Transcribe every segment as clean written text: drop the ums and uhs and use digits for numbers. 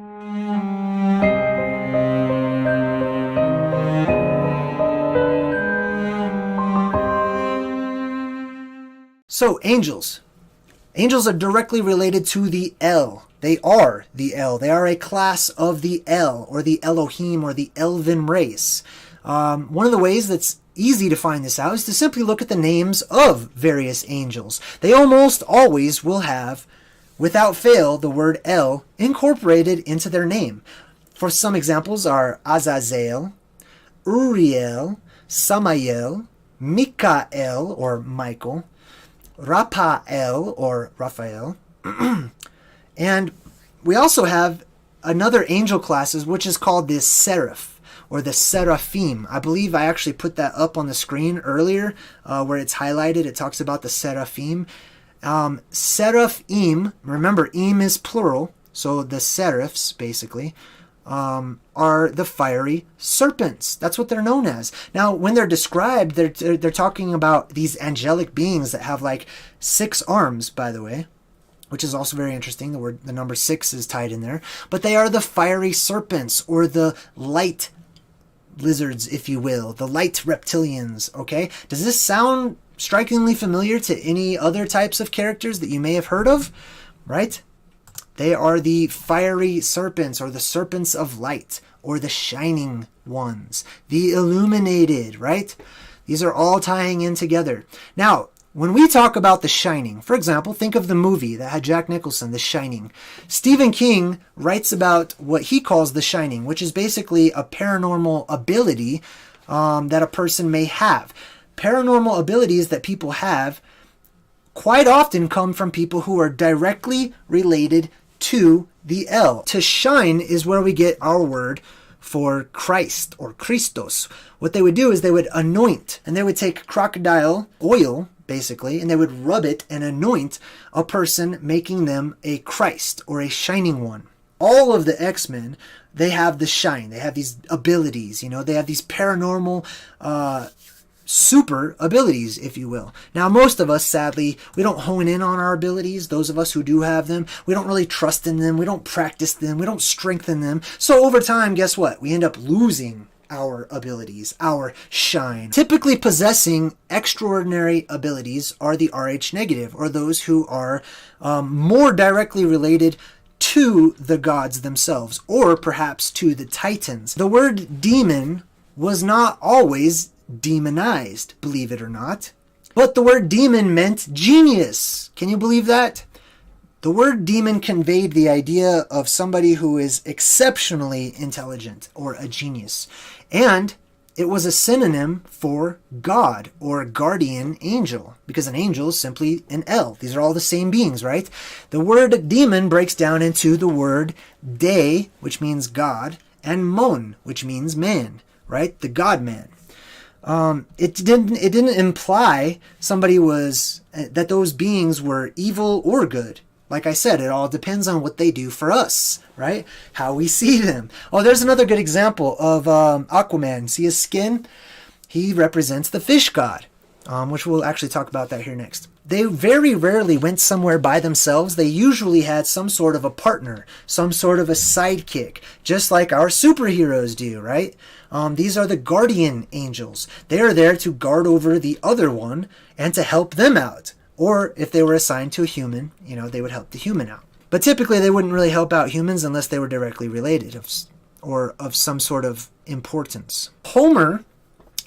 So, angels. Angels are directly related to the El. They are the El. They are a class of the El, or the Elohim, or the Elvin race. One of the ways that's easy to find this out is to simply look at the names of various angels. They almost always will have, without fail, the word El incorporated into their name. For some examples are Azazel, Uriel, Samael, Mikael, or Michael, Raphael, or Raphael. And we also have another angel classes, which is called the Seraph, or the Seraphim. I believe I actually put that up on the screen earlier, where it's highlighted. It talks about the Seraphim. Seraphim, remember, im is plural, so the seraphs, basically, are the fiery serpents. That's what they're known as. Now, when they're described, they're talking about these angelic beings that have like 6 arms, by the way, which is also very interesting. The number 6 is tied in there. But they are the fiery serpents, or the light lizards, if you will, the light reptilians. Okay, does this sound strikingly familiar to any other types of characters that you may have heard of? Right? They are the fiery serpents, or the serpents of light, or the shining ones, the illuminated, right? These are all tying in together. Now, when we talk about The Shining, for example, think of the movie that had Jack Nicholson, The Shining. Stephen King writes about what he calls The Shining, which is basically a paranormal ability that a person may have. Paranormal abilities that people have quite often come from people who are directly related to the El. To shine is where we get our word for Christ, or Christos. What they would do is they would anoint, and they would take crocodile oil, basically, and they would rub it and anoint a person, making them a Christ, or a shining one. All of the X-Men, they have the shine. They have these abilities, they have these paranormal super abilities, if you will. Now, most of us, sadly, we don't hone in on our abilities. Those of us who do have them, we don't really trust in them. We don't practice them. We don't strengthen them. So over time, guess what? We end up losing our abilities, our shine. Typically possessing extraordinary abilities are the Rh negative, or those who are more directly related to the gods themselves, or perhaps to the Titans. The word demon was not always demonized, believe it or not. But the word demon meant genius. Can you believe that? The word demon conveyed the idea of somebody who is exceptionally intelligent, or a genius. And it was a synonym for God, or guardian angel, because an angel is simply an El. These are all the same beings, right? The word demon breaks down into the word de, which means God, and mon, which means man, right? The God-man. It didn't imply somebody was, that those beings were evil or good. Like I said, it all depends on what they do for us, right? How we see them. Oh, there's another good example of Aquaman. See his skin? He represents the fish god, which we'll actually talk about that here next. They very rarely went somewhere by themselves. They usually had some sort of a partner, some sort of a sidekick, just like our superheroes do, right? These are the guardian angels. They are there to guard over the other one and to help them out. Or if they were assigned to a human, they would help the human out. But typically they wouldn't really help out humans unless they were directly related or of some sort of importance. Homer,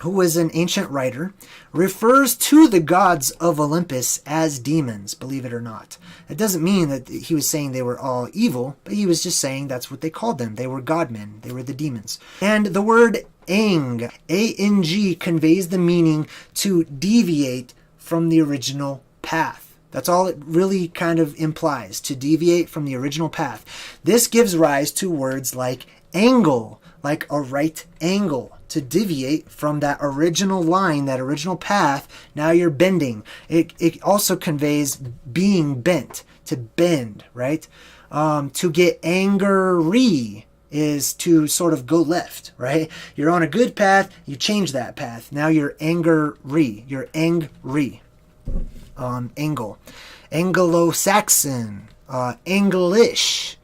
who was an ancient writer, refers to the gods of Olympus as demons, believe it or not. It doesn't mean that he was saying they were all evil, but he was just saying that's what they called them. They were godmen. They were the demons. And the word ang, A-N-G, conveys the meaning to deviate from the original path. That's all it really kind of implies, to deviate from the original path. This gives rise to words like angle, like a right angle, to deviate from that original line, that original path. Now you're bending. It also conveys being bent, to bend, right? To get angry is to sort of go left, right? You're on a good path, you change that path. Now you're angry. You're angry. Angle. Anglo-Saxon. English.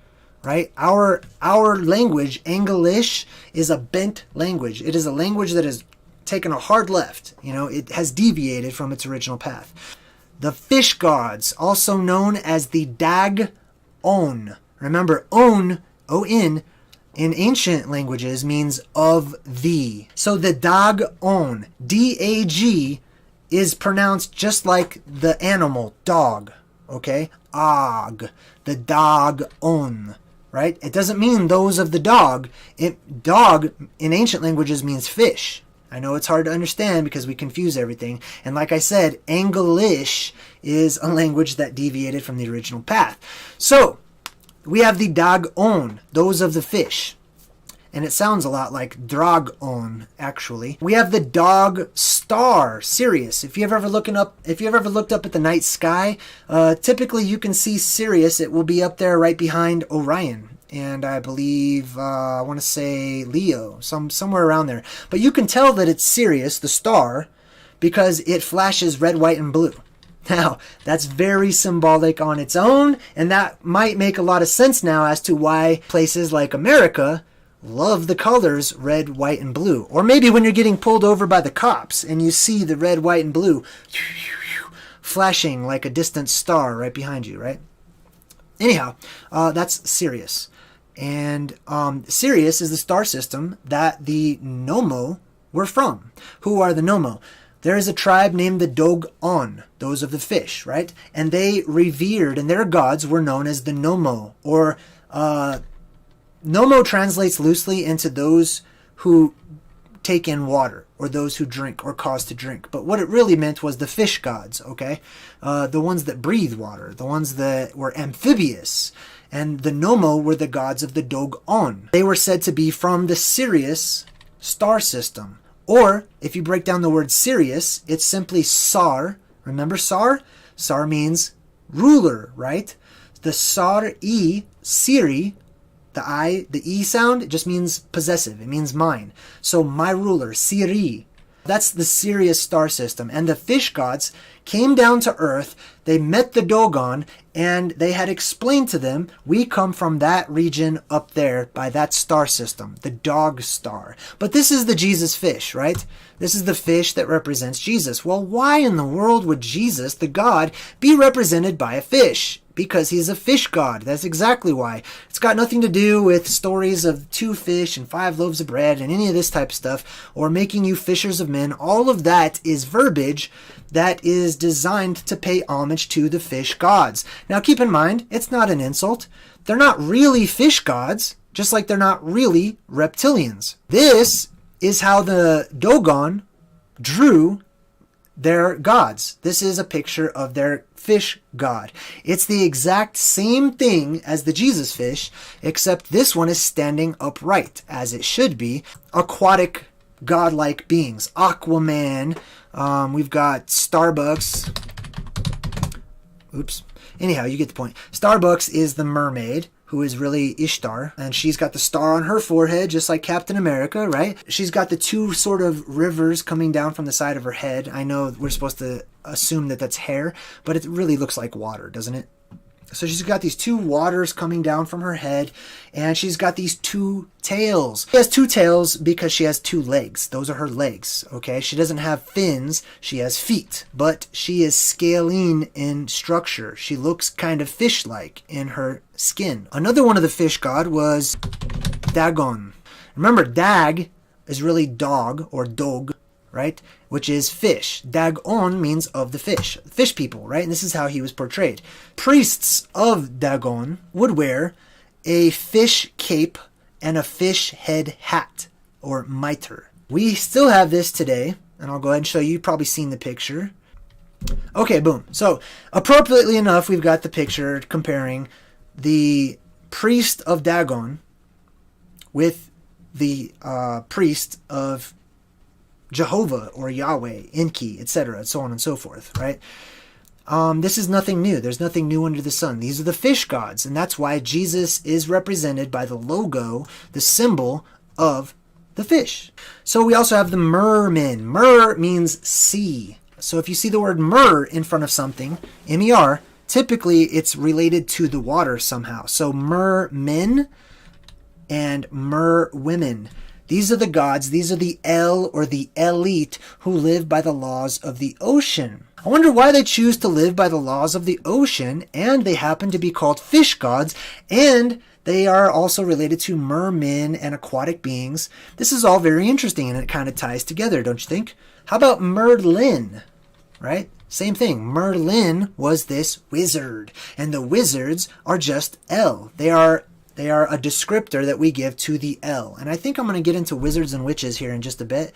right? Our language, English, is a bent language. It is a language that has taken a hard left. It has deviated from its original path. The fish gods, also known as the Dagon. Remember, on, O-N, in ancient languages means of thee. So the Dagon, D-A-G, is pronounced just like the animal, dog. Okay? Og, the Dagon. Right? It doesn't mean those of the dog. Dog in ancient languages means fish. I know it's hard to understand because we confuse everything. And like I said, English is a language that deviated from the original path. So, we have the Dagon, those of the fish. And it sounds a lot like dragon, actually. We have the dog star, Sirius. If you've ever looked up at the night sky, typically you can see Sirius. It will be up there right behind Orion. And I believe, I want to say Leo, somewhere around there. But you can tell that it's Sirius, the star, because it flashes red, white, and blue. Now, that's very symbolic on its own, and that might make a lot of sense now as to why places like America love the colors red, white, and blue. Or maybe when you're getting pulled over by the cops and you see the red, white, and blue flashing like a distant star right behind you, right? Anyhow, that's Sirius. And Sirius is the star system that the Nomo were from. Who are the Nomo? There is a tribe named the Dogon, those of the fish, right? And they revered, and their gods were known as the Nomo, or Nomo translates loosely into those who take in water, or those who drink, or cause to drink. But what it really meant was the fish gods, okay? The ones that breathe water, the ones that were amphibious. And the Nomo were the gods of the Dogon. They were said to be from the Sirius star system. Or, if you break down the word Sirius, it's simply Sar. Remember Sar? Sar means ruler, right? The Sar-E, Siri, the E sound, it just means possessive. It means mine. So my ruler, Siri. That's the Sirius star system. And the fish gods came down to Earth. They met the Dogon, and they had explained to them, we come from that region up there by that star system, the dog star. But this is the Jesus fish, right? This is the fish that represents Jesus. Well, why in the world would Jesus, the God, be represented by a fish? Because he's a fish god. That's exactly why. It's got nothing to do with stories of 2 fish and 5 loaves of bread and any of this type of stuff, or making you fishers of men. All of that is verbiage that is designed to pay homage to the fish gods. Now keep in mind, it's not an insult. They're not really fish gods, just like they're not really reptilians. This is how the Dogon drew their gods. This is a picture of their fish god. It's the exact same thing as the Jesus fish, except this one is standing upright, as it should be. Aquatic godlike beings. Aquaman. We've got Starbucks. Oops. Anyhow, you get the point. Starbucks is the mermaid, who is really Ishtar, and she's got the star on her forehead, just like Captain America, right? She's got the 2 sort of rivers coming down from the side of her head. I know we're supposed to assume that that's hair, but it really looks like water, doesn't it? So she's got these 2 waters coming down from her head, and she's got these 2 tails. She has 2 tails because she has 2 legs. Those are her legs, okay? She doesn't have fins, she has feet, but she is scalene in structure. She looks kind of fish-like in her skin. Another one of the fish god was Dagon. Remember, Dag is really dog or dog, right? Which is fish. Dagon means of the fish people, right? And this is how he was portrayed. Priests of Dagon would wear a fish cape and a fish head hat, or mitre. We still have this today, and I'll go ahead and show you. You've probably seen the picture. Okay, boom. So, appropriately enough, we've got the picture comparing the priest of Dagon with the priest of Jehovah or Yahweh, Enki, etc., and so on and so forth, right? This is nothing new. There's nothing new under the sun. These are the fish gods, and that's why Jesus is represented by the logo, the symbol of the fish. So we also have the mermen. Mer means sea. So if you see the word mer in front of something, M-E-R, typically it's related to the water somehow. So mermen and merwomen. These are the gods, these are the El or the elite who live by the laws of the ocean. I wonder why they choose to live by the laws of the ocean, and they happen to be called fish gods, and they are also related to mermen and aquatic beings. This is all very interesting, and it kind of ties together, don't you think? How about Merlin, right? Same thing. Merlin was this wizard, and the wizards are just El. They are a descriptor that we give to the El. And I think I'm going to get into wizards and witches here in just a bit.